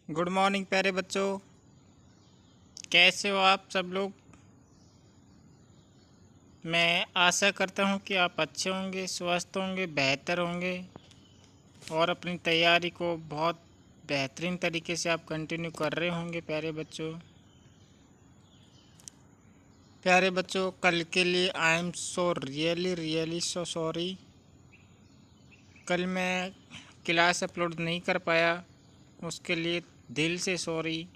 Good morning प्यारे बच्चों। कैसे हो आप सब लोग। मैं आशा करता हूँ कि आप अच्छे होंगे, स्वस्थ होंगे, बेहतर होंगे और अपनी तैयारी को बहुत बेहतरीन तरीके से आप कंटिन्यू कर रहे होंगे। प्यारे बच्चों, कल के लिए I am so really so sorry. कल मैं क्लास अपलोड नहीं कर पाया, उसके लिए दिल से सॉरी।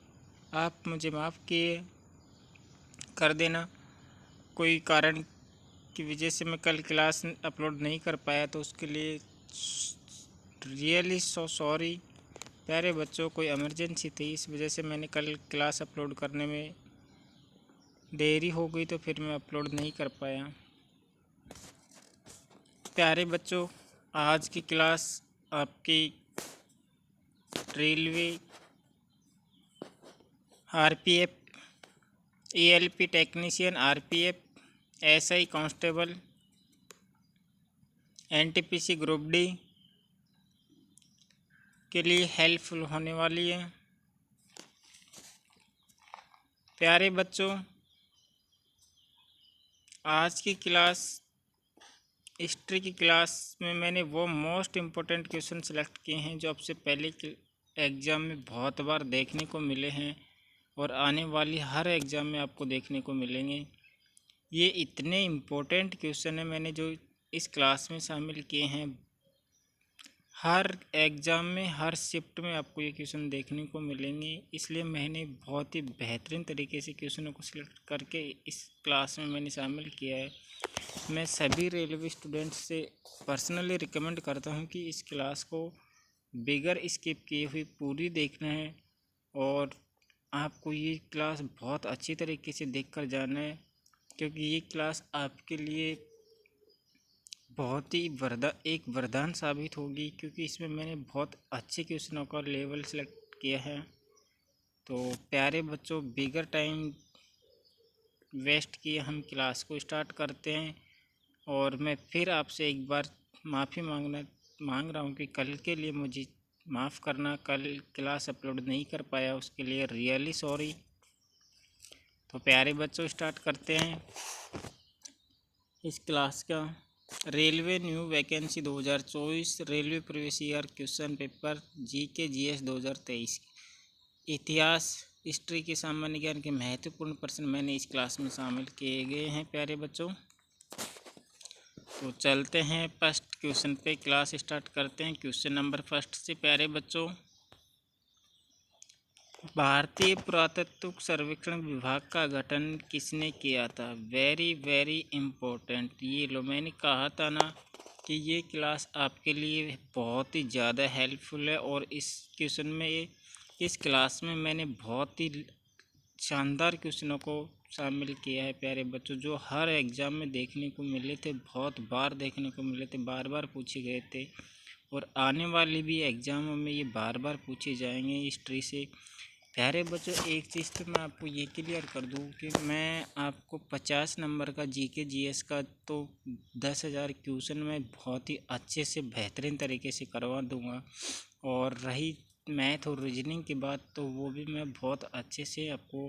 आप मुझे माफ़ किए कर देना। कोई कारण की वजह से मैं कल क्लास अपलोड नहीं कर पाया, तो उसके लिए रियली सो सॉरी। प्यारे बच्चों, कोई इमरजेंसी थी, इस वजह से मैंने कल क्लास अपलोड करने में देरी हो गई, तो फिर मैं अपलोड नहीं कर पाया। प्यारे बच्चों, आज की क्लास आपकी railway, RPF, ELP technician, RPF, SI constable, NTPC group D के लिए हेल्पफुल होने वाली है। प्यारे बच्चों, आज की क्लास हिस्ट्री की क्लास में मैंने वो मोस्ट इम्पोर्टेंट क्वेश्चन सेलेक्ट किए हैं जो आपसे पहले के एग्ज़ाम में बहुत बार देखने को मिले हैं और आने वाली हर एग्ज़ाम में आपको देखने को मिलेंगे। ये इतने इम्पोर्टेंट क्वेश्चन हैं मैंने जो इस क्लास में शामिल किए हैं। हर एग्ज़ाम में, हर शिफ्ट में आपको ये क्वेश्चन देखने को मिलेंगे, इसलिए मैंने बहुत ही बेहतरीन तरीके से क्वेश्चनों को सिलेक्ट करके इस क्लास में मैंने शामिल किया है। मैं सभी रेलवे स्टूडेंट्स से पर्सनली रिकमेंड करता हूँ कि इस क्लास को बिगर स्किप किए हुए पूरी देखना है और आपको ये क्लास बहुत अच्छी तरीके से देखकर जाना है, क्योंकि ये क्लास आपके लिए बहुत ही एक वरदान साबित होगी, क्योंकि इसमें मैंने बहुत अच्छे क्वेश्चनों का लेवल सेलेक्ट किया है। तो प्यारे बच्चों, बिगर टाइम वेस्ट किए हम क्लास को स्टार्ट करते हैं। और मैं फिर आपसे एक बार माफ़ी मांग रहा हूँ कि कल के लिए मुझे माफ़ करना। कल क्लास अपलोड नहीं कर पाया, उसके लिए रियली सॉरी। तो प्यारे बच्चों, स्टार्ट करते हैं इस क्लास का। Railway new vacancy 2024, railway previous year question paper, GK GS 2023, इतिहास, हिस्ट्री के सामान्य ज्ञान के महत्वपूर्ण प्रश्न मैंने इस क्लास में शामिल किए गए हैं। प्यारे बच्चों, तो चलते हैं फर्स्ट क्वेश्चन पे, क्लास स्टार्ट करते हैं क्वेश्चन नंबर फर्स्ट से। प्यारे बच्चों, भारतीय पुरातत्व सर्वेक्षण विभाग का गठन किसने किया था? Very important. ये लो, मैंने कहा था ना कि ये क्लास आपके लिए बहुत ही ज़्यादा हेल्पफुल है। और इस क्वेश्चन में, इस क्लास में मैंने बहुत ही शानदार क्वेश्चनों को शामिल किया है प्यारे बच्चों, जो हर एग्ज़ाम में देखने को मिले थे, बहुत बार देखने को मिले थे, बार बार पूछे गए थे और आने वाली भी एग्ज़ामों में ये बार बार पूछे जाएंगे हिस्ट्री से। प्यारे बच्चों, एक चीज़ तो मैं आपको ये क्लियर कर दूं कि मैं आपको 50 नंबर का जीके जीएस का तो 10,000 क्वेश्चन में बहुत ही अच्छे से बेहतरीन तरीके से करवा दूंगा। और रही मैथ और रीजनिंग की बात, तो वो भी मैं बहुत अच्छे से आपको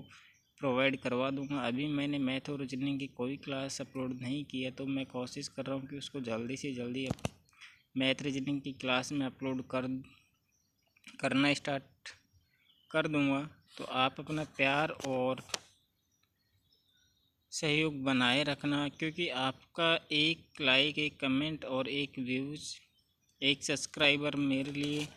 प्रोवाइड करवा दूंगा। अभी मैंने मैथ और रीजनिंग की कोई क्लास अपलोड नहीं की है, तो मैं कोशिश कर रहा हूँ कि उसको जल्दी से जल्दी मैथ रीजनिंग की क्लास में अपलोड करना स्टार्ट कर दूंगा। तो आप अपना प्यार और सहयोग बनाए रखना, क्योंकि आपका एक लाइक, एक कमेंट और एक व्यूज़, एक सब्सक्राइबर मेरे लिए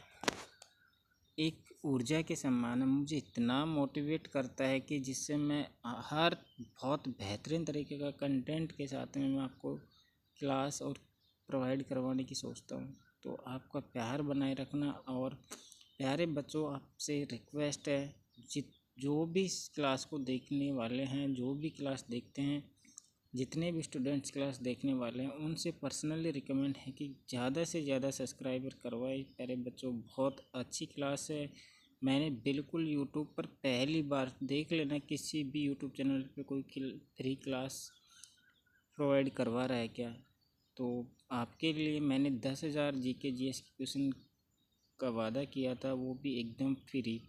एक ऊर्जा के समान है। मुझे इतना मोटिवेट करता है कि जिससे मैं हर बहुत बेहतरीन तरीके का कंटेंट के साथ में मैं आपको क्लास और प्रोवाइड करवाने की सोचता हूँ। तो आपका प्यार बनाए रखना। और प्यारे बच्चों, आपसे रिक्वेस्ट है, जो भी इस क्लास को देखने वाले हैं, जो भी क्लास देखते हैं, जितने भी स्टूडेंट्स क्लास देखने वाले हैं, उनसे पर्सनली रिकमेंड है कि ज़्यादा से ज़्यादा सब्सक्राइबर करवाए। प्यारे बच्चों, बहुत अच्छी क्लास है। मैंने बिल्कुल यूट्यूब पर पहली बार, देख लेना किसी भी यूट्यूब चैनल पे कोई फ्री क्लास प्रोवाइड करवा रहा है क्या। तो आपके लिए मैंने 10,000 जीके जीएस के क्वेश्चन का वादा किया था, वो भी एकदम फ्री।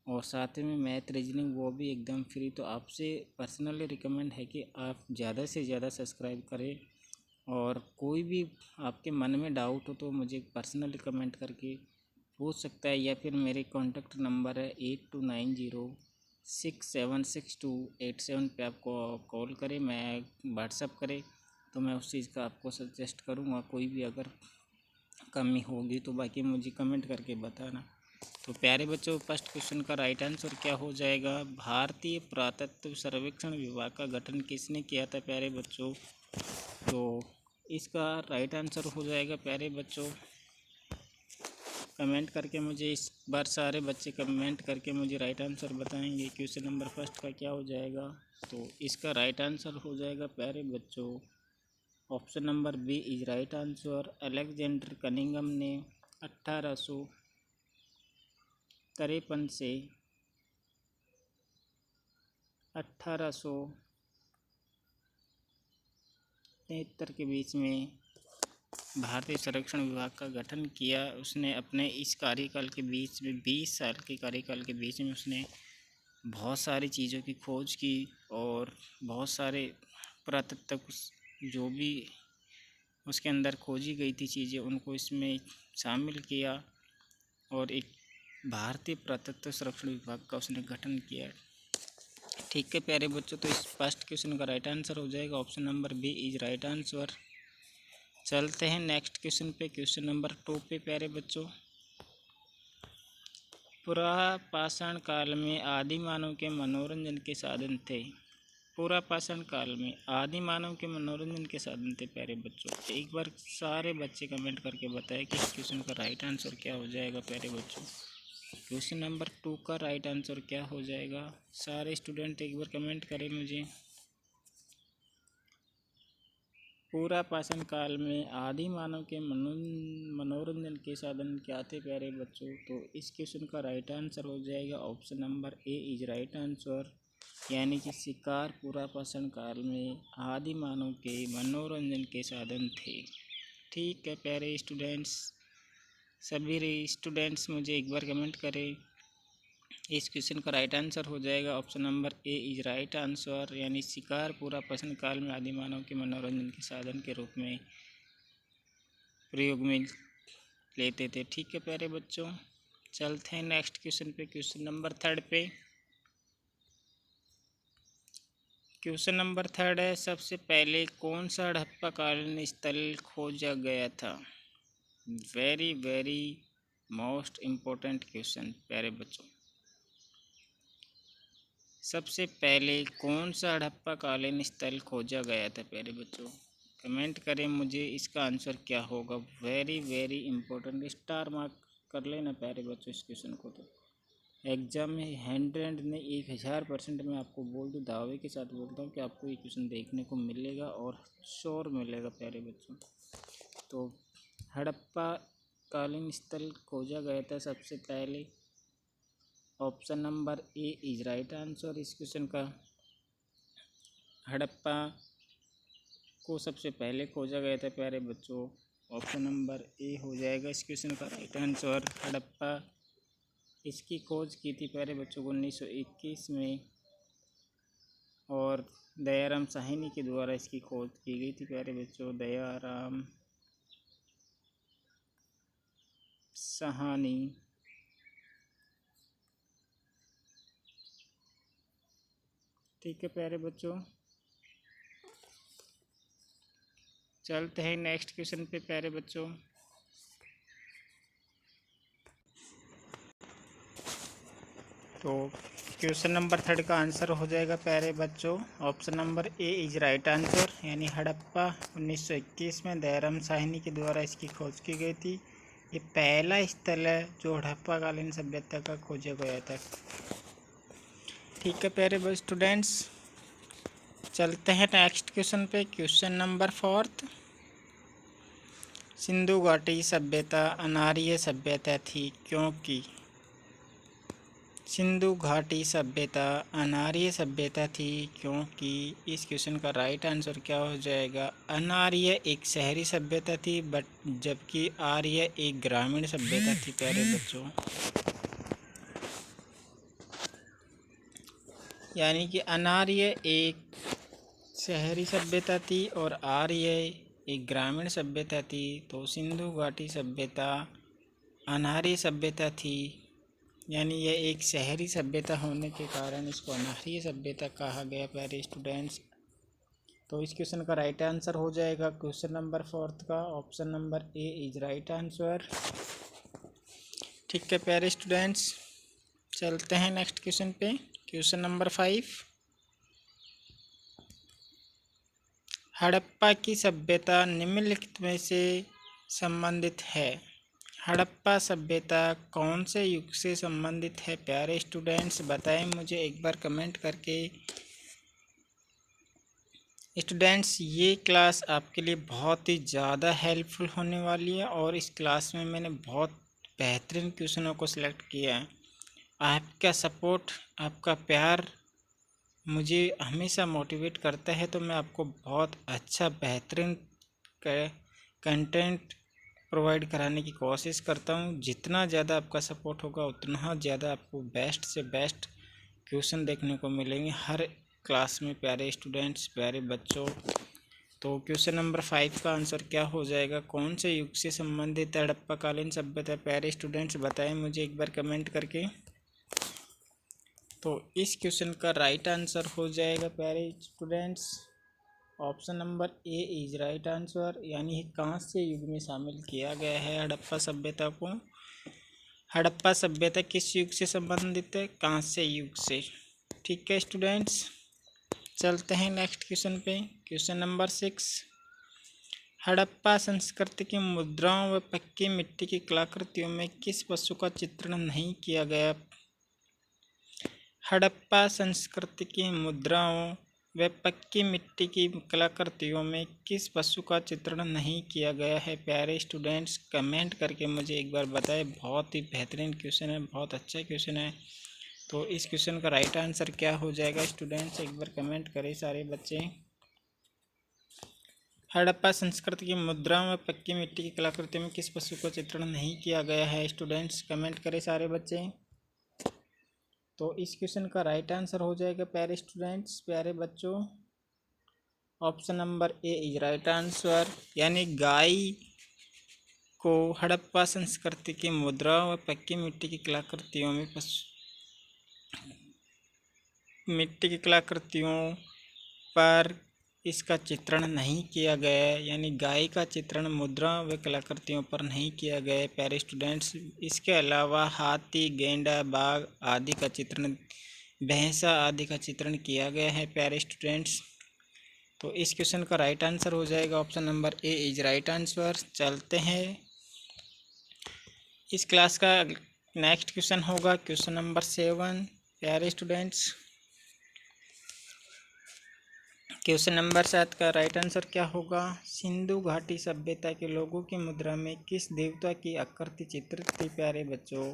और साथ में मैथ रीजनिंग वो भी एकदम फ्री। तो आपसे पर्सनली रिकमेंड है कि आप ज़्यादा से ज़्यादा सब्सक्राइब करें, और कोई भी आपके मन में डाउट हो तो मुझे पर्सनली कमेंट करके पूछ सकता है, या फिर मेरे कॉन्टैक्ट नंबर है 8290676287 पे आपको कॉल करें, मैं व्हाट्सअप करें तो मैं उस चीज़ का आपको सजेस्ट करूँगा। कोई भी अगर कमी होगी तो बाकी मुझे कमेंट करके बताना। तो प्यारे बच्चों, फर्स्ट क्वेश्चन का राइट आंसर क्या हो जाएगा? भारतीय पुरातत्व सर्वेक्षण विभाग का गठन किसने किया था प्यारे बच्चों? तो इसका राइट आंसर हो जाएगा प्यारे बच्चों, कमेंट करके मुझे इस बार सारे बच्चे कमेंट करके मुझे राइट आंसर बताएंगे। क्वेश्चन नंबर फर्स्ट का क्या हो जाएगा? तो इसका राइट आंसर हो जाएगा प्यारे बच्चों, option number B is right answer. Alexander Cunningham ने 1853 से 1873 के बीच में भारतीय सर्वेक्षण विभाग का गठन किया। उसने अपने इस कार्यकाल के बीच में 20 साल के कार्यकाल के बीच में उसने बहुत सारी चीज़ों की खोज की, और बहुत सारे पुरातत्व जो भी उसके अंदर खोजी गई थी चीज़ें उनको इसमें शामिल किया, और एक भारतीय पुरातत्व सर्वेक्षण विभाग का उसने गठन किया। ठीक है प्यारे बच्चों, तो इस फर्स्ट क्वेश्चन का राइट आंसर हो जाएगा option number B is right answer. चलते हैं नेक्स्ट क्वेश्चन पे, क्वेश्चन नंबर 2 पे प्यारे बच्चों। पुरापाषाण काल में आदि मानव के मनोरंजन के साधन थे। पुरापाषाण काल में आदि मानव के मनोरंजन के साधन थे प्यारे बच्चों। एक बार सारे बच्चे कमेंट करके बताएं कि इस क्वेश्चन का राइट आंसर क्या हो जाएगा प्यारे बच्चों। क्वेश्चन नंबर 2 का राइट आंसर क्या हो जाएगा? सारे स्टूडेंट एक बार कमेंट करें मुझे। पुरापाषाण काल में आदि मानव के मनोरंजन के साधन क्या थे प्यारे बच्चों? तो इस क्वेश्चन का राइट आंसर हो जाएगा option number A is right answer, यानी कि शिकार पुरापाषाण काल में आदि मानव के मनोरंजन के साधन थे। ठीक है प्यारे स्टूडेंट्स, सभी स्टूडेंट्स मुझे एक बार कमेंट करें। इस क्वेश्चन का राइट आंसर हो जाएगा option number A is right answer, यानी शिकार पुरापाषाण काल में आदि मानव के मनोरंजन के साधन के रूप में प्रयोग में लेते थे। ठीक है प्यारे बच्चों, चलते हैं नेक्स्ट क्वेश्चन पे, क्वेश्चन नंबर 3 पे। क्वेश्चन नंबर 3 है, सबसे पहले कौन सा हड़प्पाकालीन स्थल खोजा गया था? Very very most important question प्यारे बच्चों। सबसे पहले कौन सा हड़प्पाकालीन स्थल खोजा गया था प्यारे बच्चों? कमेंट करें मुझे इसका आंसर क्या होगा। Very very important, star mark कर लेना प्यारे बच्चों इस क्वेश्चन को। तो एग्जाम में 100 में 1000% मैं आपको बोल दूँ, दावे के साथ बोलता हूँ कि आपको ये क्वेश्चन देखने को मिलेगा और श्योर मिलेगा प्यारे बच्चों। तो हड़प्पाकालीन स्थल खोजा गया था सबसे पहले, option number A is right answer. इस क्वेश्चन का हड़प्पा को सबसे पहले खोजा गया था प्यारे बच्चों, ऑप्शन नंबर ए हो जाएगा इस क्वेश्चन का राइट आंसर। हड़प्पा इसकी खोज की थी प्यारे बच्चों को 1921 में, और दयाराम साहनी के द्वारा इसकी खोज की गई थी प्यारे बच्चों। दयाराम साहनी। ठीक है प्यारे बच्चों, चलते हैं नेक्स्ट क्वेश्चन पे प्यारे बच्चों। तो क्वेश्चन नंबर 3 का आंसर हो जाएगा प्यारे बच्चों, option number A is right answer, यानी हड़प्पा 1921 में दयाराम साहनी के द्वारा इसकी खोज की गई थी। ये पहला स्थल है जो हड़प्पाकालीन सभ्यता का खोजा गया था। ठीक है प्यारे स्टूडेंट्स, चलते हैं नेक्स्ट क्वेश्चन पे, क्वेश्चन नंबर 4। सिंधु घाटी सभ्यता अनार्य सभ्यता थी क्योंकि? सिंधु घाटी सभ्यता अनार्य सभ्यता थी क्योंकि इस क्वेश्चन का राइट आंसर क्या हो जाएगा? अनार्य एक शहरी सभ्यता थी जबकि आर्य एक ग्रामीण सभ्यता थी प्यारे बच्चों। यानी कि अनार्य एक शहरी सभ्यता थी और आर्य एक ग्रामीण सभ्यता थी। तो सिंधु घाटी सभ्यता अनार्य सभ्यता थी, यानी यह एक शहरी सभ्यता होने के कारण इसको अनार्य सभ्यता कहा गया प्यारे स्टूडेंट्स। तो इस क्वेश्चन का राइट आंसर हो जाएगा क्वेश्चन नंबर 4 का option number A is right answer. ठीक है प्यारे स्टूडेंट्स, चलते हैं नेक्स्ट क्वेश्चन पे। क्वेश्चन नंबर 5, हड़प्पा की सभ्यता निम्नलिखित में से संबंधित है। हड़प्पा सभ्यता कौन से युग से संबंधित है प्यारे स्टूडेंट्स, बताएं मुझे एक बार कमेंट करके। स्टूडेंट्स ये क्लास आपके लिए बहुत ही ज़्यादा हेल्पफुल होने वाली है और इस क्लास में मैंने बहुत बेहतरीन क्वेश्चनों को सिलेक्ट किया है। आपका सपोर्ट, आपका प्यार मुझे हमेशा मोटिवेट करता है, तो मैं आपको बहुत अच्छा बेहतरीन कंटेंट प्रोवाइड कराने की कोशिश करता हूँ। जितना ज़्यादा आपका सपोर्ट होगा उतना ज़्यादा आपको बेस्ट से बेस्ट क्वेश्चन देखने को मिलेंगे हर क्लास में प्यारे स्टूडेंट्स, प्यारे बच्चों। तो क्वेश्चन नंबर 5 का आंसर क्या हो जाएगा, कौन से युग से संबंधित है हड़प्पाकालीन सभ्यता प्यारे स्टूडेंट्स, बताएं मुझे एक बार कमेंट करके। तो इस क्वेश्चन का राइट आंसर हो जाएगा प्यारे students option number A is right answer, यानी कांस्य युग में शामिल किया गया है हड़प्पा सभ्यता को। हड़प्पा सभ्यता किस युग से संबंधित है, कांस्य युग से। ठीक है स्टूडेंट्स, चलते हैं नेक्स्ट क्वेश्चन पे। क्वेश्चन नंबर 6, हड़प्पा संस्कृति की मुद्राओं व पक्की मिट्टी की कलाकृतियों में किस पशु का चित्रण नहीं किया गया। हड़प्पा संस्कृति की मुद्राओं व पक्की मिट्टी की कलाकृतियों में किस पशु का चित्रण नहीं किया गया है प्यारे स्टूडेंट्स, कमेंट करके मुझे एक बार बताएं। बहुत ही बेहतरीन क्वेश्चन है, बहुत अच्छा क्वेश्चन है। तो इस क्वेश्चन का राइट आंसर क्या हो जाएगा स्टूडेंट्स, एक बार कमेंट करें सारे बच्चे। हड़प्पा संस्कृति की मुद्राओं व पक्की मिट्टी की कलाकृतियों में किस पशु का चित्रण नहीं किया गया है स्टूडेंट्स, कमेंट करें सारे बच्चे। तो इस क्वेश्चन का राइट आंसर हो जाएगा प्यारे स्टूडेंट्स, प्यारे बच्चों, option number A is right answer, यानी गाय को हड़प्पा संस्कृति की मुद्राओं व पक्की मिट्टी की कलाकृतियों में मिट्टी की कलाकृतियों पर इसका चित्रण नहीं किया गया है, यानी गाय का चित्रण मुद्रा व कलाकृतियों पर नहीं किया गया है प्यारे स्टूडेंट्स। इसके अलावा हाथी, गेंडा, बाघ आदि का चित्रण, भैंसा आदि का चित्रण किया गया है प्यारे स्टूडेंट्स। तो इस क्वेश्चन का राइट आंसर हो जाएगा option number A is right answer. चलते हैं, इस क्लास का नेक्स्ट क्वेश्चन होगा क्वेश्चन नंबर 7 प्यारे स्टूडेंट्स। क्वेश्चन नंबर 7 का राइट आंसर क्या होगा, सिंधु घाटी सभ्यता के लोगों की मुद्रा में किस देवता की आकृति चित्रित थी प्यारे बच्चों,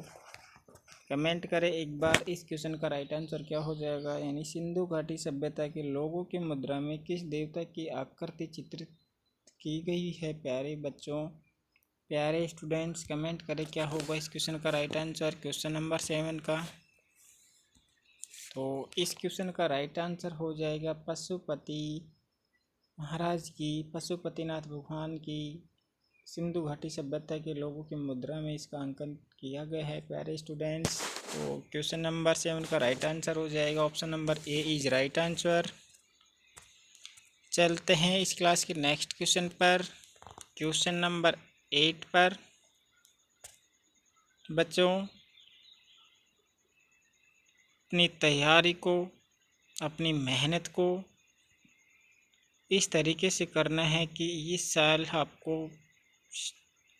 कमेंट करें एक बार। इस क्वेश्चन का राइट आंसर क्या हो जाएगा, यानी सिंधु घाटी सभ्यता के लोगों की मुद्रा में किस देवता की आकृति चित्रित की गई है प्यारे बच्चों, प्यारे स्टूडेंट्स, कमेंट करें क्या होगा इस क्वेश्चन का राइट आंसर क्वेश्चन नंबर 7 का। तो इस क्वेश्चन का राइट आंसर हो जाएगा पशुपति महाराज की, पशुपतिनाथ भगवान की सिंधु घाटी सभ्यता के लोगों की मुद्रा में इसका अंकन किया गया है प्यारे स्टूडेंट्स। तो क्वेश्चन नंबर 7 का राइट आंसर हो जाएगा option number A is right answer. चलते हैं इस क्लास के नेक्स्ट क्वेश्चन पर, क्वेश्चन नंबर 8 पर। बच्चों अपनी तैयारी को, अपनी मेहनत को इस तरीके से करना है कि इस साल आपको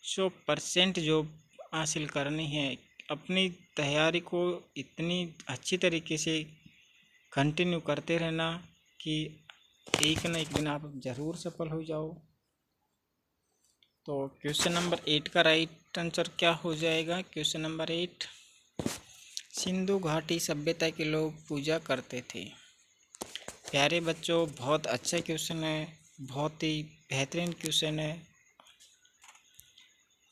100% जॉब हासिल करनी है। अपनी तैयारी को इतनी अच्छी तरीके से कंटिन्यू करते रहना कि एक न एक दिन आप ज़रूर सफल हो जाओ। तो क्वेश्चन नंबर 8 का राइट आंसर क्या हो जाएगा, क्वेश्चन नंबर 8, सिंधु घाटी सभ्यता के लोग पूजा करते थे। प्यारे बच्चों बहुत अच्छा क्वेश्चन है, बहुत ही बेहतरीन क्वेश्चन है।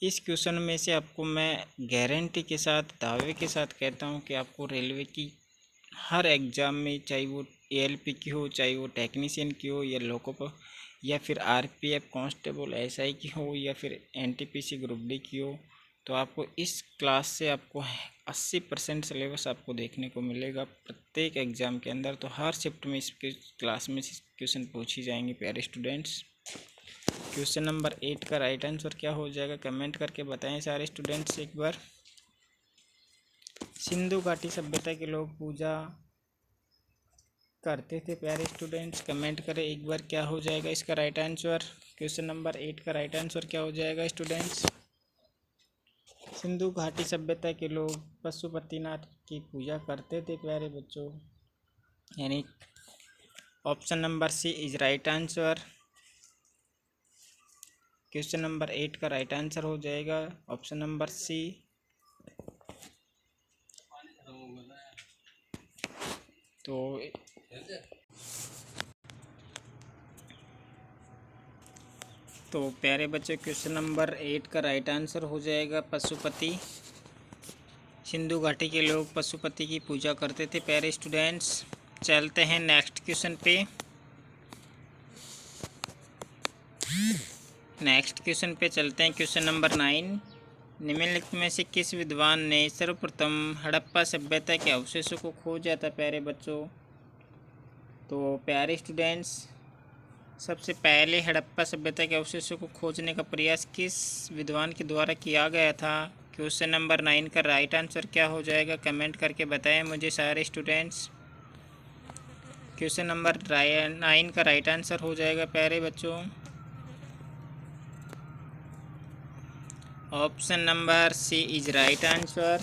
इस क्वेश्चन में से आपको मैं गारंटी के साथ, दावे के साथ कहता हूँ कि आपको रेलवे की हर एग्ज़ाम में, चाहे वो एएलपी की हो, चाहे वो टेक्नीशियन की हो, या लोको या फिर आरपीएफ कांस्टेबल एसआई की हो, या फिर एनटीपीसी ग्रुप डी की हो, तो आपको इस क्लास से आपको 80% सिलेबस आपको देखने को मिलेगा प्रत्येक एग्ज़ाम के अंदर। तो हर शिफ्ट में इस क्लास में क्वेश्चन पूछी जाएंगे प्यारे स्टूडेंट्स। क्वेश्चन नंबर 8 का राइट आंसर क्या हो जाएगा, कमेंट करके बताएं सारे स्टूडेंट्स एक बार। सिंधु घाटी सभ्यता के लोग पूजा करते थे प्यारे स्टूडेंट्स, कमेंट करें एक बार क्या हो जाएगा इसका राइट आंसर। क्वेश्चन नंबर 8 का राइट आंसर क्या हो जाएगा स्टूडेंट्स। सिंधु घाटी सभ्यता के लोग पशुपतिनाथ की पूजा करते थे प्यारे बच्चों, यानी option number C is right answer. Question number 8 का राइट आंसर हो जाएगा ऑप्शन नंबर सी। तो प्यारे बच्चों क्वेश्चन नंबर 8 का राइट आंसर हो जाएगा पशुपति। सिंधु घाटी के लोग पशुपति की पूजा करते थे प्यारे स्टूडेंट्स। चलते हैं नेक्स्ट क्वेश्चन पे। नेक्स्ट क्वेश्चन पे चलते हैं। क्वेश्चन नंबर 9, निम्नलिखित में से किस विद्वान ने सर्वप्रथम हड़प्पा सभ्यता के अवशेषों को खोजा था प्यारे बच्चों। तो प्यारे स्टूडेंट्स, सबसे पहले हड़प्पा सभ्यता के अवशेषों को खोजने का प्रयास किस विद्वान के द्वारा किया गया था। क्वेश्चन नंबर 9 का राइट आंसर क्या हो जाएगा, कमेंट करके बताएं मुझे सारे स्टूडेंट्स। क्वेश्चन नंबर 9 का राइट आंसर हो जाएगा प्यारे बच्चों option number C is right answer.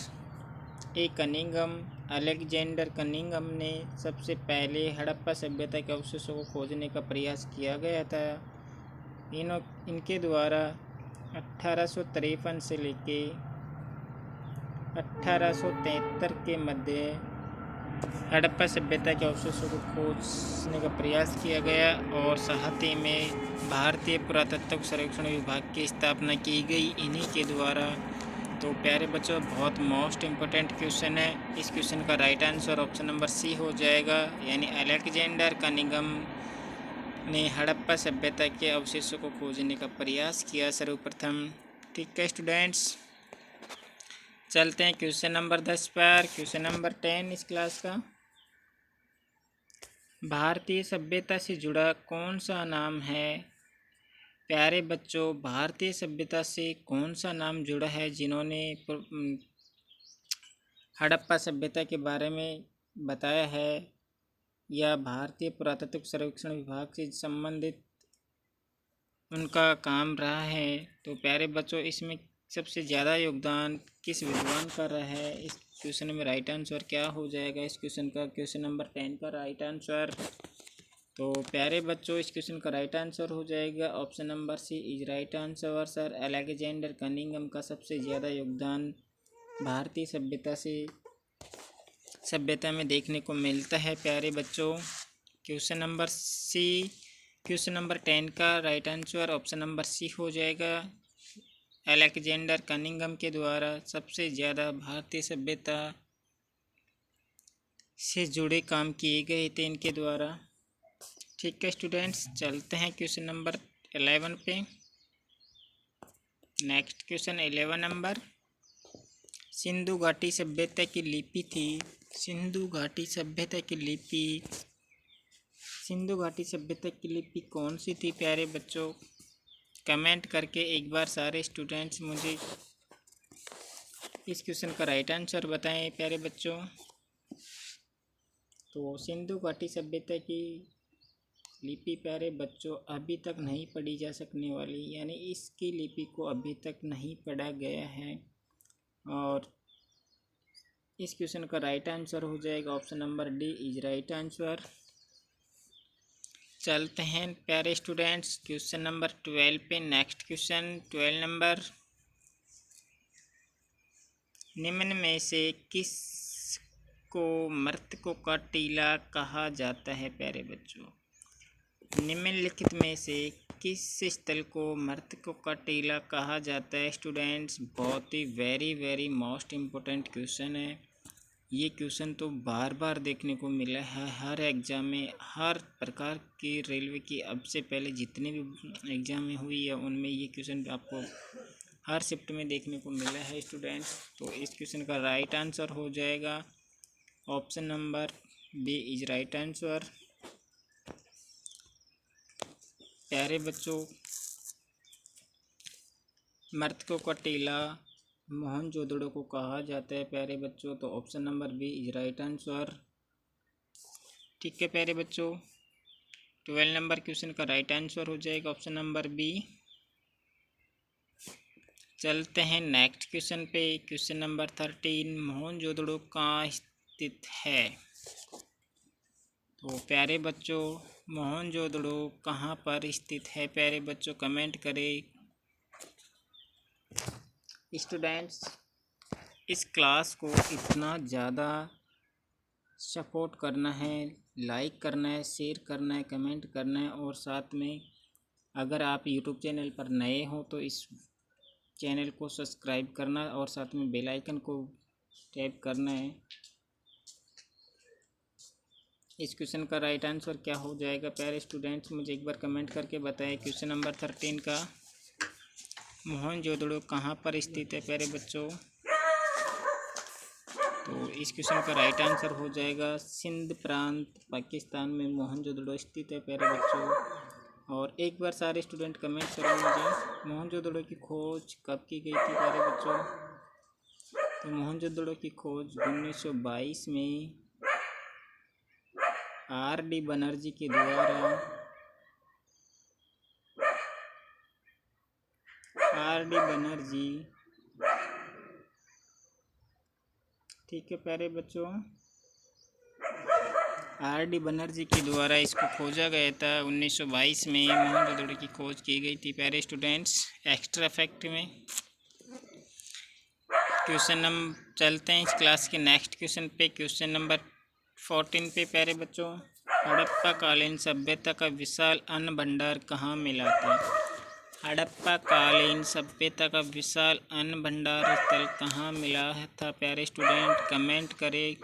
A Cunningham, Alexander Cunningham ने सबसे पहले हड़प्पा सभ्यता के अवशेषों को खोजने का प्रयास किया गया था। इनके द्वारा 1853 से लेके 1873 के मध्य हड़प्पा सभ्यता के अवशेषों को खोजने का प्रयास किया गया और साथ ही में भारतीय पुरातत्व सर्वेक्षण विभाग की स्थापना की गई इन्हीं के द्वारा। तो प्यारे बच्चों, बहुत मोस्ट इम्पोर्टेंट क्वेश्चन है। इस क्वेश्चन का right answer option number C हो जाएगा, यानी अलेक्जेंडर कनिंघम ने हड़प्पा सभ्यता के अवशेषों को खोजने का प्रयास किया सर्वप्रथम। ठीक है स्टूडेंट्स, चलते हैं क्वेश्चन नंबर 10 पर। क्वेश्चन नंबर 10 इस क्लास का, भारतीय सभ्यता से जुड़ा कौन सा नाम है। प्यारे बच्चों, भारतीय सभ्यता से कौन सा नाम जुड़ा है जिन्होंने हड़प्पा सभ्यता के बारे में बताया है या भारतीय पुरातत्व सर्वेक्षण विभाग से संबंधित उनका काम रहा है। तो प्यारे बच्चों, इसमें सबसे ज़्यादा योगदान किस विद्वान का रहा है। इस क्वेश्चन में राइट आंसर क्या हो जाएगा इस क्वेश्चन का, क्वेश्चन नंबर 10 का राइट आंसर। तो प्यारे बच्चों, इस क्वेश्चन का राइट आंसर हो जाएगा option number C is right answer. Sir Alexander Cunningham का सबसे ज़्यादा योगदान भारतीय सभ्यता में देखने को मिलता है प्यारे बच्चों। क्वेश्चन नंबर 10 का right answer option number C हो जाएगा। अलेक्जेंडर कनिंघम के द्वारा सबसे ज़्यादा भारतीय सभ्यता से जुड़े काम किए गए थे इनके द्वारा। ठीक है स्टूडेंट्स, चलते हैं क्वेश्चन नंबर 11 पे। नेक्स्ट क्वेश्चन 11 नंबर, सिंधु घाटी सभ्यता की लिपि थी। सिंधु घाटी सभ्यता की लिपि कौन सी थी प्यारे बच्चों, कमेंट करके एक बार सारे स्टूडेंट्स मुझे इस क्वेश्चन का राइट आंसर बताएं प्यारे बच्चों। तो सिंधु घाटी सभ्यता की लिपि प्यारे बच्चों अभी तक नहीं पढ़ी जा सकने वाली, यानी इसकी लिपि को अभी तक नहीं पढ़ा गया है और इस क्वेश्चन का राइट आंसर हो जाएगा option number D is right answer. चलते हैं प्यारे स्टूडेंट्स क्वेश्चन नंबर 12 पे। नेक्स्ट क्वेश्चन 12 नंबर, निम्न में से किस को मृतकों का टीला कहा जाता है प्यारे बच्चों। निम्नलिखित में से किस स्थल को मृतकों का टीला कहा जाता है स्टूडेंट्स। बहुत ही वेरी मोस्ट इम्पोर्टेंट क्वेश्चन है ये क्वेश्चन तो बार बार देखने को मिला है हर एग्ज़ाम में, हर प्रकार की रेलवे की अब से पहले जितने भी एग्ज़ाम में हुई है उनमें ये क्वेश्चन आपको हर शिफ्ट में देखने को मिला है स्टूडेंट्स। तो इस क्वेश्चन का राइट आंसर हो जाएगा option number B is right answer. प्यारे बच्चों, मृतकों का टीला मोहनजोदड़ो को कहा जाता है प्यारे बच्चों, तो option number B is right answer. ठीक है प्यारे बच्चों, 12 नंबर क्वेश्चन का राइट आंसर हो जाएगा ऑप्शन नंबर बी। चलते हैं नेक्स्ट क्वेश्चन पे। क्वेश्चन नंबर 13, मोहनजोदड़ो कहाँ स्थित है? तो प्यारे बच्चों, मोहनजोदड़ो कहाँ पर स्थित है प्यारे बच्चों, कमेंट करें। स्टूडेंट्स, इस क्लास को इतना ज़्यादा सपोर्ट करना है, लाइक करना है, शेयर करना है, कमेंट करना है, और साथ में अगर आप यूट्यूब चैनल पर नए हो तो इस चैनल को सब्सक्राइब करना और साथ में बेल आइकन को टैप करना है। इस क्वेश्चन का राइट आंसर क्या हो जाएगा प्यारे स्टूडेंट्स, मुझे एक बार कमेंट करके बताएं। क्वेश्चन नंबर 13 का मोहनजोदड़ो कहाँ पर स्थित है प्यारे बच्चों? तो इस क्वेश्चन का राइट आंसर हो जाएगा सिंध प्रांत पाकिस्तान में मोहनजोदड़ो स्थित है प्यारे बच्चों। और एक बार सारे स्टूडेंट कमेंट करें मुझे, मोहनजोदड़ो की खोज कब की गई थी प्यारे बच्चों? तो मोहनजोदड़ो की खोज 1922 में R.D. बनर्जी के द्वारा R.D. बनर्जी, ठीक है प्यारे बच्चों, R.D. बनर्जी के द्वारा इसको खोजा गया था। 1922 में मोहनजोदड़ो की खोज की गई थी प्यारे स्टूडेंट्स। एक्स्ट्रा फैक्ट में क्वेश्चन नंबर चलते हैं इस क्लास के नेक्स्ट क्वेश्चन पे। क्वेश्चन नंबर 14 पे प्यारे बच्चों, हड़प्पा कालीन सभ्यता का विशाल अन्न भंडार कहाँ मिला था? हड़प्पा कालीन सभ्यता का विशाल अन्न भंडार स्थल कहाँ मिला था प्यारे स्टूडेंट, कमेंट करें।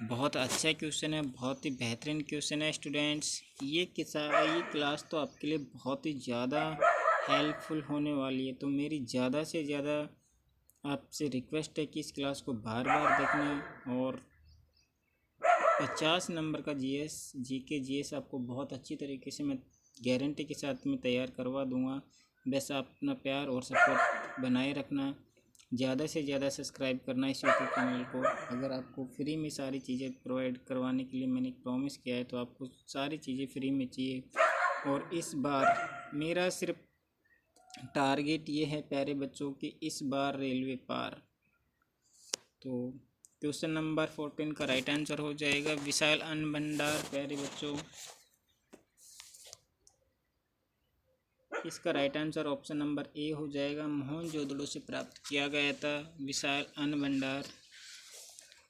बहुत अच्छा क्वेश्चन है, बहुत ही बेहतरीन क्वेश्चन है स्टूडेंट्स। ये क्लास तो आपके लिए बहुत ही ज़्यादा हेल्पफुल होने वाली है, तो मेरी ज़्यादा से ज़्यादा आपसे रिक्वेस्ट है कि इस क्लास को बार बार देखना। और 50 नंबर का जीके आपको बहुत अच्छी तरीके से मैं गारंटी के साथ में तैयार करवा दूंगा। बस आप अपना प्यार और सपोर्ट बनाए रखना, ज़्यादा से ज़्यादा सब्सक्राइब करना इस यूट्यूब चैनल को। अगर आपको फ्री में सारी चीज़ें प्रोवाइड करवाने के लिए मैंने प्रॉमिस किया है, तो आपको सारी चीज़ें फ्री में चाहिए। और इस बार मेरा सिर्फ टारगेट ये है प्यारे बच्चों कि इस बार रेलवे पार। तो क्वेश्चन नंबर 14 का राइट आंसर हो जाएगा विशाल अन्न भंडार प्यारे बच्चों। इसका राइट आंसर ऑप्शन नंबर ए हो जाएगा, मोहनजोदड़ो से प्राप्त किया गया था विशाल अन्न भंडार।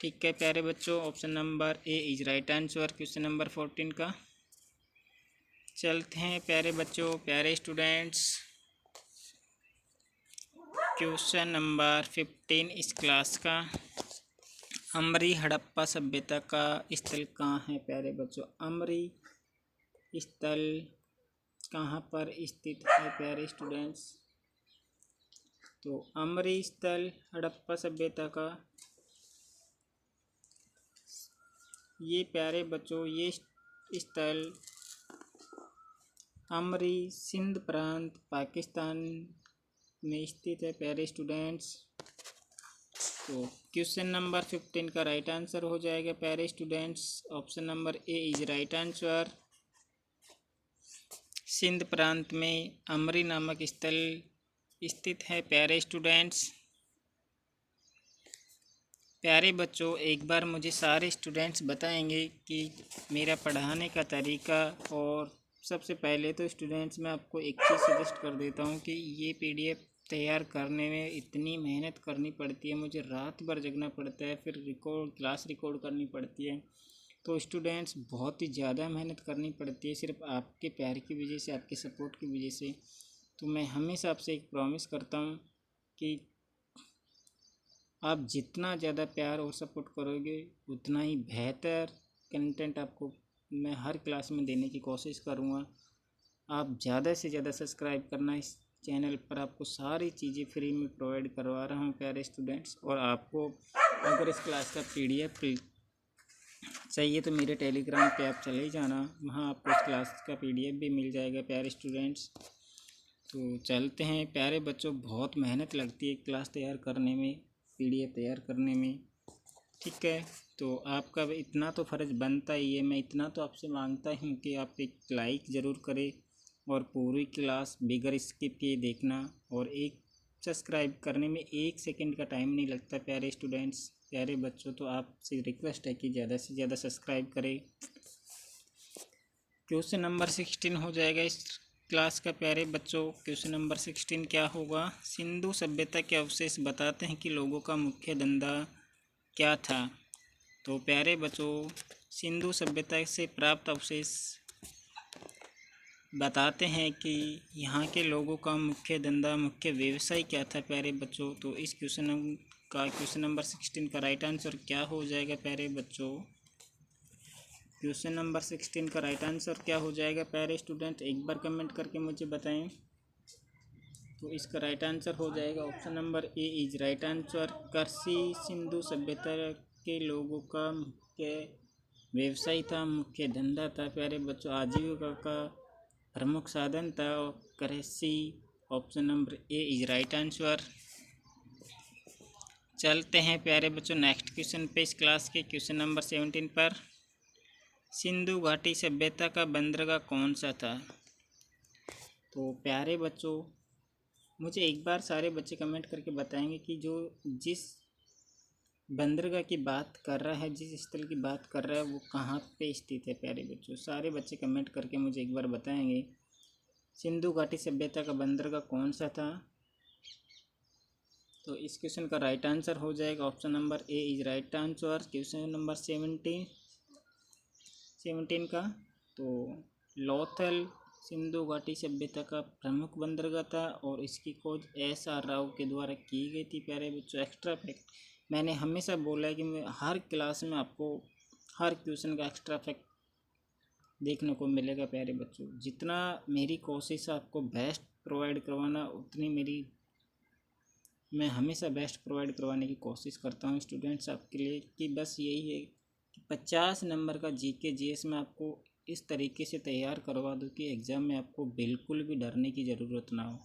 ठीक है प्यारे बच्चों, option number A is right answer question number 14 का। चलते हैं प्यारे बच्चों, प्यारे स्टूडेंट्स, क्वेश्चन नंबर 15 इस क्लास का, अमरी हड़प्पा सभ्यता का स्थल कहाँ है प्यारे बच्चों? अमरी स्थल कहाँ पर स्थित है प्यारे स्टूडेंट्स? तो अमरी स्थल हड़प्पा सभ्यता का, ये प्यारे बच्चों ये स्थल अमरी सिंध प्रांत पाकिस्तान में स्थित है प्यारे स्टूडेंट्स। तो क्वेश्चन नंबर 15 का राइट आंसर हो जाएगा प्यारे students, option number A is right answer. Sindh प्रांत में अमरी नामक स्थल स्थित है प्यारे स्टूडेंट्स। प्यारे बच्चों, एक बार मुझे सारे स्टूडेंट्स बताएंगे कि मेरा पढ़ाने का तरीका। और सबसे पहले तो स्टूडेंट्स मैं आपको एक चीज़ सजेस्ट कर देता हूँ कि ये पीडीएफ तैयार करने में इतनी मेहनत करनी पड़ती है, मुझे रात भर जगना पड़ता है, फिर क्लास रिकॉर्ड करनी पड़ती है। तो स्टूडेंट्स बहुत ही ज़्यादा मेहनत करनी पड़ती है सिर्फ आपके प्यार की वजह से, आपके सपोर्ट की वजह से। तो मैं हमेशा आपसे एक प्रॉमिस करता हूँ कि आप जितना ज़्यादा प्यार और सपोर्ट करोगे उतना ही बेहतर कंटेंट आपको मैं हर क्लास में देने की कोशिश करूँगा। आप ज़्यादा से ज़्यादा सब्सक्राइब करना, इस चैनल पर आपको सारी चीज़ें फ्री में प्रोवाइड करवा रहा हूँ प्यारे स्टूडेंट्स। और आपको अगर इस क्लास का PDF चाहिए तो मेरे टेलीग्राम पे आप चले जाना, वहाँ आपको इस क्लास का PDF भी मिल जाएगा प्यारे स्टूडेंट्स। तो चलते हैं प्यारे बच्चों, बहुत मेहनत लगती है क्लास तैयार करने में, PDF तैयार करने में, ठीक है। तो आपका इतना तो फ़र्ज़ बनता ही है, मैं इतना तो आपसे मांगता हूँ कि आप एक लाइक ज़रूर करें और पूरी क्लास बिगर स्किप किए देखना। और एक सब्सक्राइब करने में 1 सेकंड का टाइम नहीं लगता प्यारे स्टूडेंट्स, प्यारे बच्चों। तो आपसे रिक्वेस्ट है कि ज़्यादा से ज़्यादा सब्सक्राइब करें। क्वेश्चन नंबर 16 हो जाएगा इस क्लास का प्यारे बच्चों। क्वेश्चन नंबर 16 क्या होगा? सिंधु सभ्यता के अवशेष बताते हैं कि लोगों का मुख्य धंधा क्या था। तो प्यारे बच्चों, सिंधु सभ्यता से प्राप्त अवशेष बताते हैं कि यहाँ के लोगों का मुख्य धंधा, मुख्य व्यवसाय क्या था प्यारे बच्चों। तो इस क्वेश्चन नंबर 16 का राइट आंसर क्या हो जाएगा प्यारे बच्चों? क्वेश्चन नंबर 16 का राइट आंसर क्या हो जाएगा प्यारे स्टूडेंट, एक बार कमेंट करके मुझे बताएं। तो इसका राइट आंसर हो जाएगा option number A is right answer. कृषि सिंधु सभ्यता के लोगों का मुख्य व्यवसाय था, मुख्य धंधा था प्यारे बच्चों, आजीविका का प्रमुख साधन था कृषि। Option number A is right answer. चलते हैं प्यारे बच्चों नेक्स्ट क्वेश्चन पे इस क्लास के, क्वेश्चन नंबर 17 पर। सिंधु घाटी सभ्यता का बंदरगाह कौन सा था? तो प्यारे बच्चों, मुझे एक बार सारे बच्चे कमेंट करके बताएंगे कि जो जिस बंदरगाह की बात कर रहा है, जिस स्थल की बात कर रहा है, वो कहाँ पे स्थित है प्यारे बच्चों। सारे बच्चे कमेंट करके मुझे एक बार बताएंगे सिंधु घाटी सभ्यता का बंदरगाह कौन सा था। तो इस क्वेश्चन का राइट आंसर हो जाएगा option number A is right answer. Question number 17 का, तो लोथल सिंधु घाटी सभ्यता का प्रमुख बंदरगाह था और इसकी खोज SR राव के द्वारा की गई थी प्यारे बच्चों। एक्स्ट्रा फैक्ट मैंने हमेशा बोला है कि मैं हर क्लास में आपको हर क्वेश्चन का एक्स्ट्रा फैक्ट देखने को मिलेगा प्यारे बच्चों। जितना मेरी कोशिश है आपको बेस्ट प्रोवाइड करवाना, उतनी मैं हमेशा बेस्ट प्रोवाइड करवाने की कोशिश करता हूँ स्टूडेंट्स आपके लिए। कि बस यही है कि 50 नंबर का GK GS में आपको इस तरीके से तैयार करवा दूँ कि एग्ज़ाम में आपको बिल्कुल भी डरने की ज़रूरत ना हो।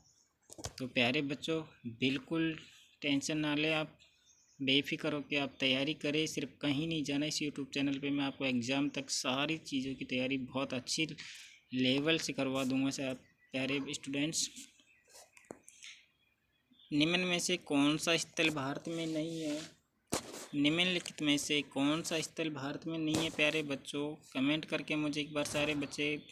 तो प्यारे बच्चों, बिल्कुल टेंशन ना लें, आप बेफिक्र हो कि आप तैयारी करें, सिर्फ कहीं नहीं जाना। इस यूट्यूब चैनल पे मैं आपको एग्ज़ाम तक सारी चीज़ों की तैयारी बहुत अच्छी लेवल से करवा दूँगा सर। प्यारे स्टूडेंट्स, निम्न में से कौन सा स्थल भारत में नहीं है? निम्नलिखित में से कौन सा स्थल भारत में नहीं है प्यारे बच्चों? कमेंट करके मुझे एक बार सारे बच्चे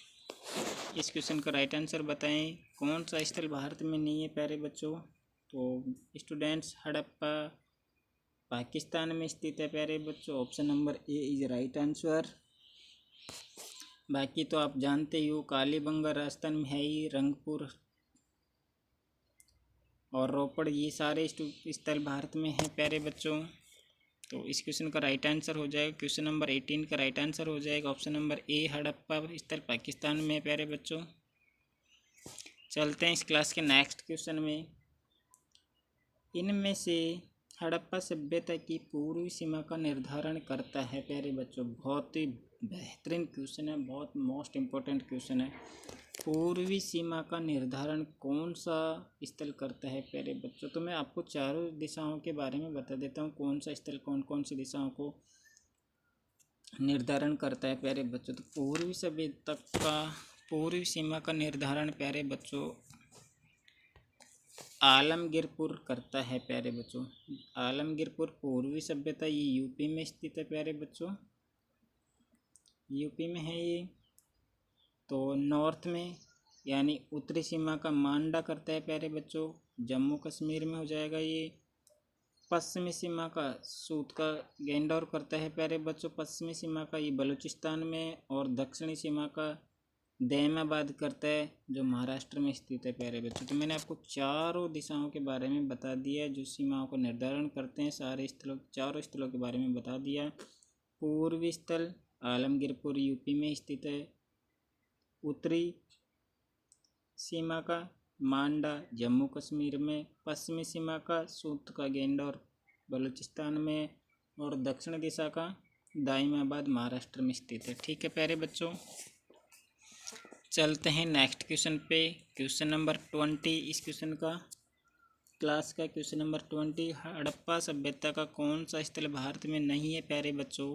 इस क्वेश्चन का राइट आंसर बताएं, कौन सा स्थल भारत में नहीं है प्यारे बच्चों। तो स्टूडेंट्स, हड़प्पा पाकिस्तान में स्थित है प्यारे बच्चों। Option number A is right answer. बाकी तो आप जानते ही हो, कालीबंगा राजस्थान में है ही, रंगपुर और रोपड़ ये सारे स्थल भारत में हैं प्यारे बच्चों। तो इस क्वेश्चन का राइट आंसर हो जाएगा, क्वेश्चन नंबर 18 का राइट आंसर हो जाएगा ऑप्शन नंबर ए, हड़प्पा स्थल पाकिस्तान में है प्यारे बच्चों। चलते हैं इस क्लास के नेक्स्ट क्वेश्चन में। इनमें से हड़प्पा सभ्यता की पूर्वी सीमा का निर्धारण करता है प्यारे बच्चों। बहुत ही बेहतरीन क्वेश्चन है, बहुत मोस्ट इम्पोर्टेंट क्वेश्चन है। पूर्वी सीमा का निर्धारण कौन सा स्थल करता है प्यारे बच्चों? तो मैं आपको चारों दिशाओं के बारे में बता देता हूँ, कौन सा स्थल कौन कौन सी दिशाओं को निर्धारण करता है प्यारे बच्चों। तो पूर्वी सभ्यता का पूर्वी सीमा का निर्धारण प्यारे बच्चों आलमगीरपुर करता है प्यारे बच्चों। आलमगीरपुर पूर्वी सभ्यता, ये यूपी में स्थित है प्यारे बच्चों, यूपी में है ये। तो नॉर्थ में यानी उत्तरी सीमा का मांडा करता है प्यारे बच्चों, जम्मू कश्मीर में हो जाएगा ये। पश्चिमी सीमा का सूत का गैंडोर करता है प्यारे बच्चों, पश्चिमी सीमा का ये बलूचिस्तान में। और दक्षिणी सीमा का दैमाबाद करता है जो महाराष्ट्र में स्थित है प्यारे बच्चों। तो मैंने आपको चारों दिशाओं के बारे में बता दिया जो सीमाओं को निर्धारण करते हैं, सारे स्थलों चारों स्थलों के बारे में बता दिया। पूर्वी स्थल आलमगीरपुर यूपी में स्थित है। उत्तरी सीमा का मांडा जम्मू कश्मीर में, पश्चिमी सीमा का सूत का गेंडोर बलूचिस्तान में, और दक्षिण दिशा का दाइमाबाद महाराष्ट्र में स्थित है। ठीक है प्यारे बच्चों, चलते हैं नेक्स्ट क्वेश्चन पे। क्वेश्चन नंबर 20 इस क्वेश्चन का क्लास का क्वेश्चन नंबर 20। हड़प्पा सभ्यता का कौन सा स्थल भारत में नहीं है प्यारे बच्चों?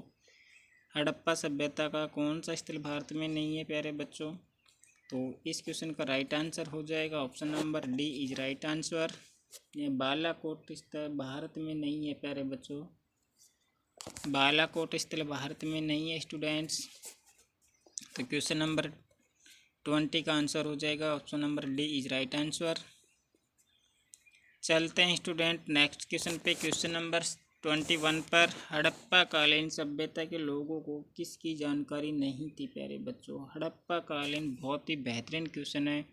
हड़प्पा सभ्यता का कौन सा स्थल भारत में नहीं है प्यारे बच्चों? तो इस क्वेश्चन का राइट आंसर हो जाएगा option number D is right answer. ये बालाकोट स्थल भारत में नहीं है प्यारे बच्चों। बालाकोट स्थल भारत में नहीं है स्टूडेंट्स। तो क्वेश्चन नंबर 20 का आंसर हो जाएगा option number D is right answer. चलते हैं स्टूडेंट नेक्स्ट क्वेश्चन पे। क्वेश्चन नंबर 21 पर हड़प्पा कालीन सभ्यता के लोगों को किसकी जानकारी नहीं थी प्यारे बच्चों? हड़प्पा कालीन बहुत ही बेहतरीन क्वेश्चन है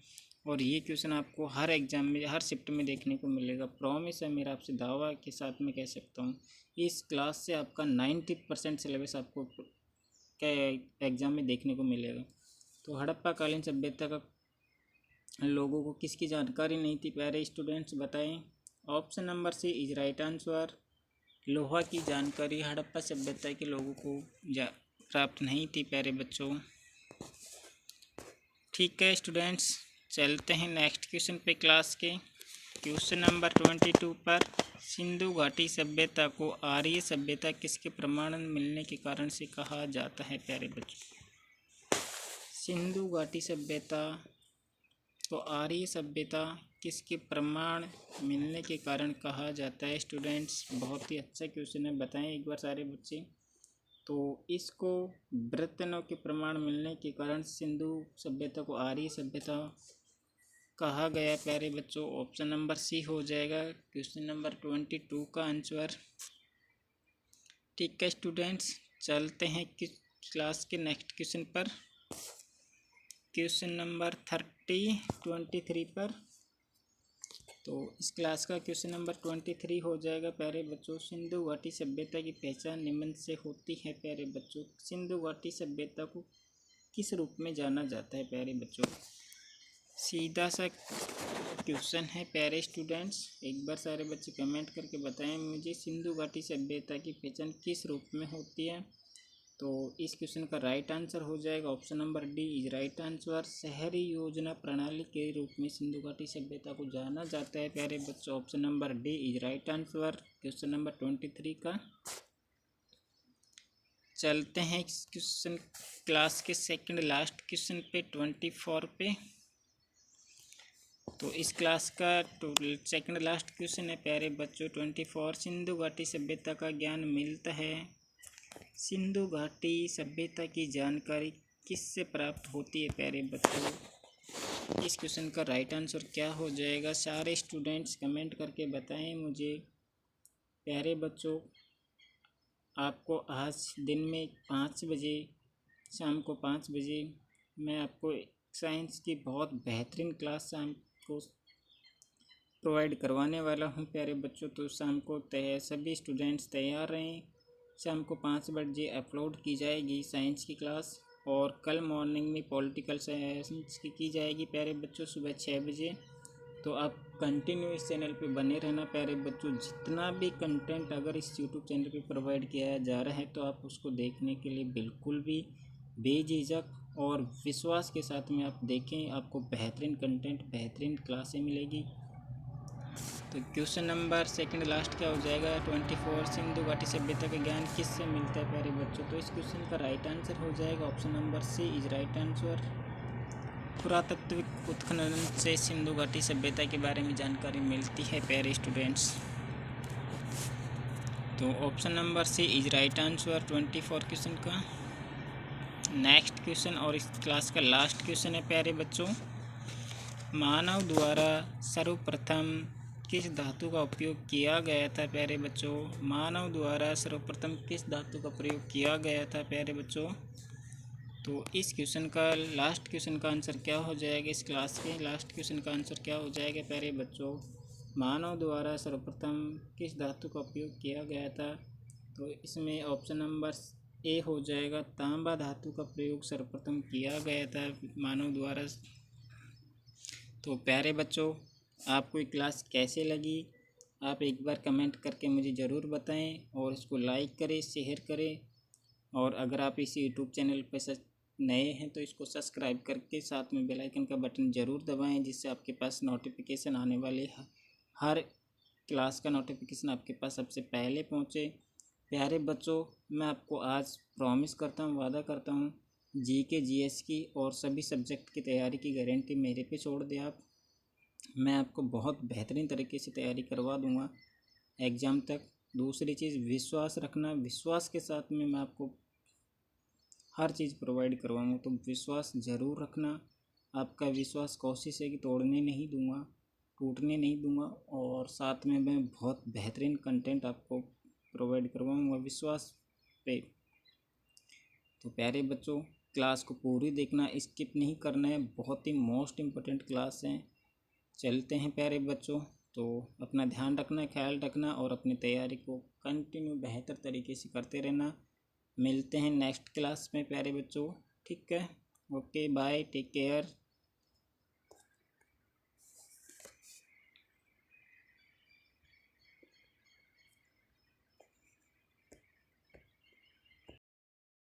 और ये क्वेश्चन आपको हर एग्जाम में हर शिफ्ट में देखने को मिलेगा। प्रॉमिस है मेरा, आपसे दावा के साथ मैं कह सकता हूँ इस क्लास से आपका 90% सिलेबस आपको एग्जाम में देखने को मिलेगा। तो हड़प्पा कालीन सभ्यता का लोगों को किसकी जानकारी नहीं थी प्यारे स्टूडेंट्स बताएं। Option number C is right answer. लोहा की जानकारी हड़प्पा सभ्यता के लोगों को प्राप्त नहीं थी प्यारे बच्चों। ठीक है स्टूडेंट्स, चलते हैं नेक्स्ट क्वेश्चन पे क्लास के। क्वेश्चन नंबर 22 पर सिंधु घाटी सभ्यता को आर्य सभ्यता किसके प्रमाण मिलने के कारण से कहा जाता है प्यारे बच्चों? सिंधु घाटी सभ्यता तो आर्य सभ्यता किसके प्रमाण मिलने के कारण कहा जाता है स्टूडेंट्स? बहुत ही अच्छा क्वेश्चन है, बताएं एक बार सारे बच्चे। तो इसको ब्रतनों के प्रमाण मिलने के कारण सिंधु सभ्यता को आर्य सभ्यता कहा गया प्यारे बच्चों। ऑप्शन नंबर सी हो जाएगा क्वेश्चन नंबर 22 का आंसर। ठीक है स्टूडेंट्स, चलते हैं क्लास के नेक्स्ट क्वेश्चन पर। क्वेश्चन नंबर 23 पर। तो इस क्लास का क्वेश्चन नंबर 23 हो जाएगा प्यारे बच्चों। सिंधु घाटी सभ्यता की पहचान निम्न से होती है प्यारे बच्चों। सिंधु घाटी सभ्यता को किस रूप में जाना जाता है प्यारे बच्चों? सीधा सा क्वेश्चन है प्यारे स्टूडेंट्स, एक बार सारे बच्चे कमेंट करके बताएं मुझे सिंधु घाटी सभ्यता की पहचान किस रूप में होती है। तो इस क्वेश्चन का राइट आंसर हो जाएगा option number D is right answer. शहरी योजना प्रणाली के रूप में सिंधु घाटी सभ्यता को जाना जाता है प्यारे बच्चों। Option number D is right answer question number 23 का। चलते हैं क्वेश्चन क्लास के सेकंड लास्ट क्वेश्चन पे 24 पे। तो इस क्लास का सेकंड लास्ट क्वेश्चन है प्यारे बच्चों 24। सिंधु घाटी सभ्यता का ज्ञान मिलता है। सिंधु घाटी सभ्यता की जानकारी किससे प्राप्त होती है प्यारे बच्चों? इस क्वेश्चन का राइट आंसर क्या हो जाएगा? सारे स्टूडेंट्स कमेंट करके बताएं मुझे प्यारे बच्चों। आपको आज दिन में 5 बजे शाम को 5 बजे मैं आपको साइंस की बहुत बेहतरीन क्लास शाम को प्रोवाइड करवाने वाला हूं प्यारे बच्चों। तो शाम को सभी स्टूडेंट्स तैयार रहें। शाम को 5 बजे अपलोड की जाएगी साइंस की क्लास, और कल मॉर्निंग में पॉलिटिकल साइंस की जाएगी प्यारे बच्चों सुबह 6 बजे। तो आप कंटिन्यू इस चैनल पे बने रहना प्यारे बच्चों। जितना भी कंटेंट अगर इस यूट्यूब चैनल पे प्रोवाइड किया जा रहा है तो आप उसको देखने के लिए बिल्कुल भी बेझिझक और विश्वास के साथ में आप देखें। आपको बेहतरीन कंटेंट बेहतरीन क्लासें मिलेगी। तो क्वेश्चन नंबर सेकंड लास्ट क्या हो जाएगा 24। सिंधु घाटी सभ्यता का ज्ञान किससे मिलता है प्यारे बच्चों? तो इस क्वेश्चन का राइट आंसर हो जाएगा option number C is right answer. पुरातात्विक उत्खनन से सिंधु घाटी सभ्यता के बारे में जानकारी मिलती है प्यारे स्टूडेंट्स। तो option number C is right answer 24 question का। नेक्स्ट क्वेश्चन और इस क्लास का लास्ट क्वेश्चन है प्यारे बच्चों। मानव द्वारा सर्वप्रथम किस धातु का उपयोग किया गया था प्यारे बच्चों? मानव द्वारा सर्वप्रथम किस धातु का प्रयोग किया गया था प्यारे बच्चों? तो इस क्वेश्चन का लास्ट क्वेश्चन का आंसर क्या हो जाएगा, इस क्लास के लास्ट क्वेश्चन का आंसर क्या हो जाएगा प्यारे बच्चों? मानव द्वारा सर्वप्रथम किस धातु का उपयोग किया गया था? तो इसमें ऑप्शन नंबर ए हो जाएगा, तांबा धातु का प्रयोग सर्वप्रथम किया गया था मानव द्वारा। तो प्यारे बच्चों, आपको ये क्लास कैसे लगी आप एक बार कमेंट करके मुझे ज़रूर बताएं, और इसको लाइक करें, शेयर करें, और अगर आप इस यूट्यूब चैनल पर नए हैं तो इसको सब्सक्राइब करके साथ में बेल आइकन का बटन ज़रूर दबाएं, जिससे आपके पास नोटिफिकेशन आने वाले हर क्लास का नोटिफिकेशन आपके पास सबसे पहले पहुंचे। प्यारे बच्चों, मैं आपको आज प्रॉमिस करता हूं, वादा करता हूं, जीके जीएस की और सभी सब्जेक्ट की तैयारी की गारंटी मेरे पे छोड़ दे आप। मैं आपको बहुत बेहतरीन तरीके से तैयारी करवा दूंगा एग्ज़ाम तक। दूसरी चीज़, विश्वास रखना, विश्वास के साथ में मैं आपको हर चीज़ प्रोवाइड करवाऊँगा, तो विश्वास ज़रूर रखना। आपका विश्वास कोशिश है कि तोड़ने नहीं दूंगा, टूटने नहीं दूंगा, और साथ में मैं बहुत बेहतरीन कंटेंट आपको प्रोवाइड करवाऊँगा विश्वास पे। तो प्यारे बच्चों, क्लास को पूरी देखना, स्किप नहीं करना है, बहुत ही मोस्ट इम्पोर्टेंट क्लास है। चलते हैं प्यारे बच्चों, तो अपना ध्यान रखना, ख्याल रखना, और अपनी तैयारी को कंटिन्यू बेहतर तरीके से करते रहना। मिलते हैं नेक्स्ट क्लास में प्यारे बच्चों, ठीक है? Okay, bye, take care.